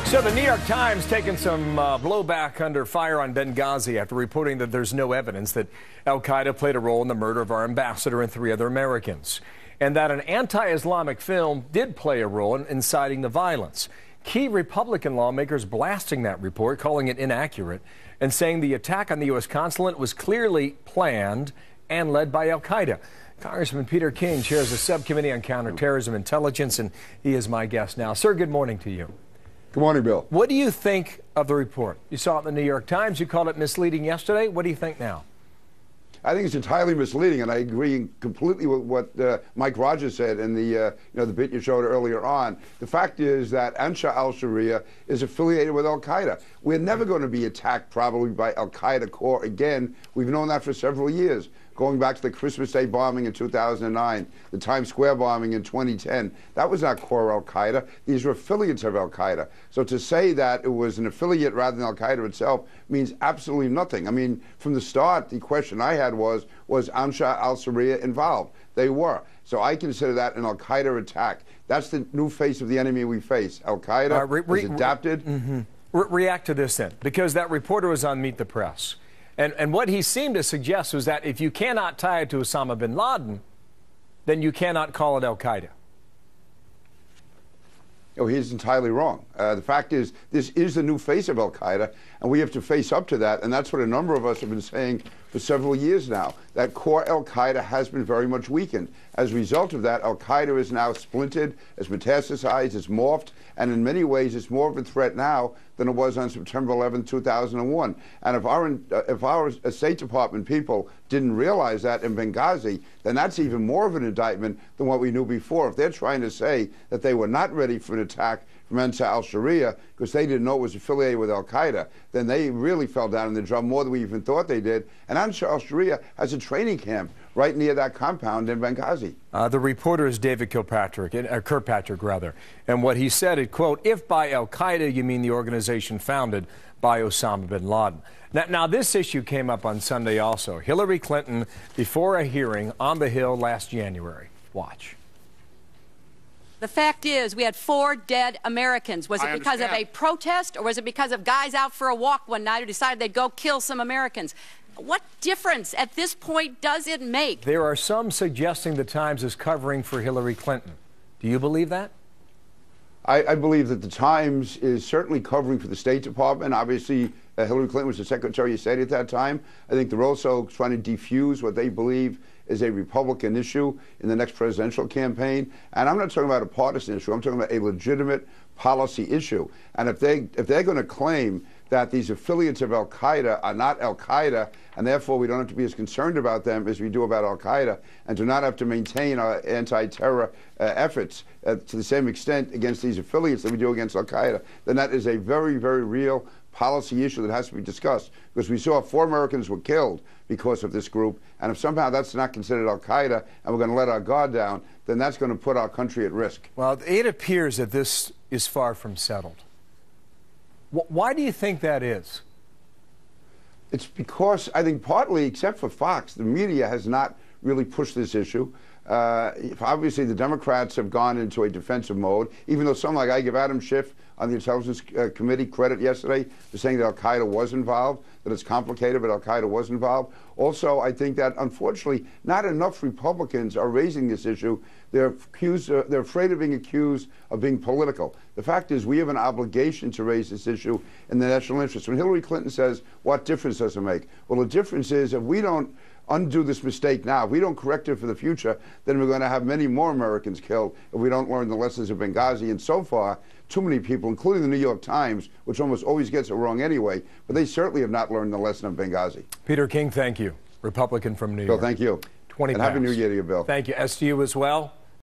So the New York Times taking some blowback under fire on Benghazi after reporting that there's no evidence that al-Qaeda played a role in the murder of our ambassador and 3 other Americans, and that an anti-Islamic film did play a role in inciting the violence. Key Republican lawmakers blasting that report, calling it inaccurate, and saying the attack on the U.S. consulate was clearly planned and led by al-Qaeda. Congressman Peter King chairs the subcommittee on counterterrorism intelligence, and he is my guest now. Sir, good morning to you. Good morning, Bill. What do you think of the report? You saw it in the New York Times. You called it misleading yesterday. What do you think now? I think it's entirely misleading, and I agree completely with what Mike Rogers said in the the bit you showed earlier on. The fact is that Ansar al-Sharia is affiliated with al-Qaeda. We're never going to be attacked probably by al-Qaeda core again. We've known that for several years, going back to the Christmas Day bombing in 2009, the Times Square bombing in 2010. That was not core al-Qaeda. These were affiliates of al-Qaeda. So to say that it was an affiliate rather than al-Qaeda itself means absolutely nothing. I mean, from the start, the question I had was Ansar al-Sharia involved? They were. So I consider that an al-Qaeda attack. That's the new face of the enemy we face. Al-Qaeda was adapted. React to this then, because that reporter was on Meet the Press. And what he seemed to suggest was that if you cannot tie it to Osama bin Laden, then you cannot call it al-Qaeda. Oh, he's entirely wrong. The fact is, this is the new face of al-Qaeda, and we have to face up to that, and that's what a number of us have been saying for several years now, that core al-Qaeda has been very much weakened. As a result of that, al-Qaeda is now splintered, it's metastasized, it's morphed, and in many ways it's more of a threat now than it was on September 11, 2001. And if our State Department people didn't realize that in Benghazi, then that's even more of an indictment than what we knew before. If they're trying to say that they were not ready for an attack from Ansar al-Sharia because they didn't know it was affiliated with al-Qaeda, then they really fell down in the drum more than we even thought they did. And Ansar al-Sharia has a training camp right near that compound in Benghazi. The reporter is David Kirkpatrick, and what he said is, quote, "If by al-Qaeda you mean the organization founded by Osama bin Laden." Now, this issue came up on Sunday also. Hillary Clinton before a hearing on the Hill last January. Watch. The fact is, we had 4 dead Americans. Was it because of a protest, or was it because of guys out for a walk one night who decided they'd go kill some Americans? What difference at this point does it make? There are some suggesting the Times is covering for Hillary Clinton. Do you believe that? I believe that the Times is certainly covering for the State Department. Obviously, Hillary Clinton was the Secretary of State at that time. I think they're also trying to defuse what they believe is a Republican issue in the next presidential campaign. And I'm not talking about a partisan issue. I'm talking about a legitimate policy issue. And if they're going to claim that these affiliates of al-Qaeda are not al-Qaeda, and therefore we don't have to be as concerned about them as we do about al-Qaeda, and do not have to maintain our anti-terror efforts to the same extent against these affiliates that we do against al-Qaeda, then that is a very, very real policy issue that has to be discussed, because we saw 4 Americans were killed because of this group, and if somehow that's not considered al-Qaeda and we're going to let our guard down, then that's going to put our country at risk. Well, it appears that this is far from settled. Why do you think that is? It's because, I think partly, except for Fox, the media has not really pushed this issue. Obviously, the Democrats have gone into a defensive mode, even though I give Adam Schiff on the Intelligence Committee credit yesterday for saying that al-Qaeda was involved, that it's complicated, but al-Qaeda was involved. Also, I think that, unfortunately, not enough Republicans are raising this issue. They're afraid of being accused of being political. The fact is, we have an obligation to raise this issue in the national interest. When Hillary Clinton says, what difference does it make? Well, the difference is, if we don't undo this mistake now, if we don't correct it for the future, then we're going to have many more Americans killed if we don't learn the lessons of Benghazi. And so far, too many people, including the New York Times, which almost always gets it wrong anyway, but they certainly have not learned the lesson of Benghazi. Peter King, thank you. Republican from New York. Bill, thank you. 20 and pounds. Happy New Year to you, Bill. Thank you. As to you as well.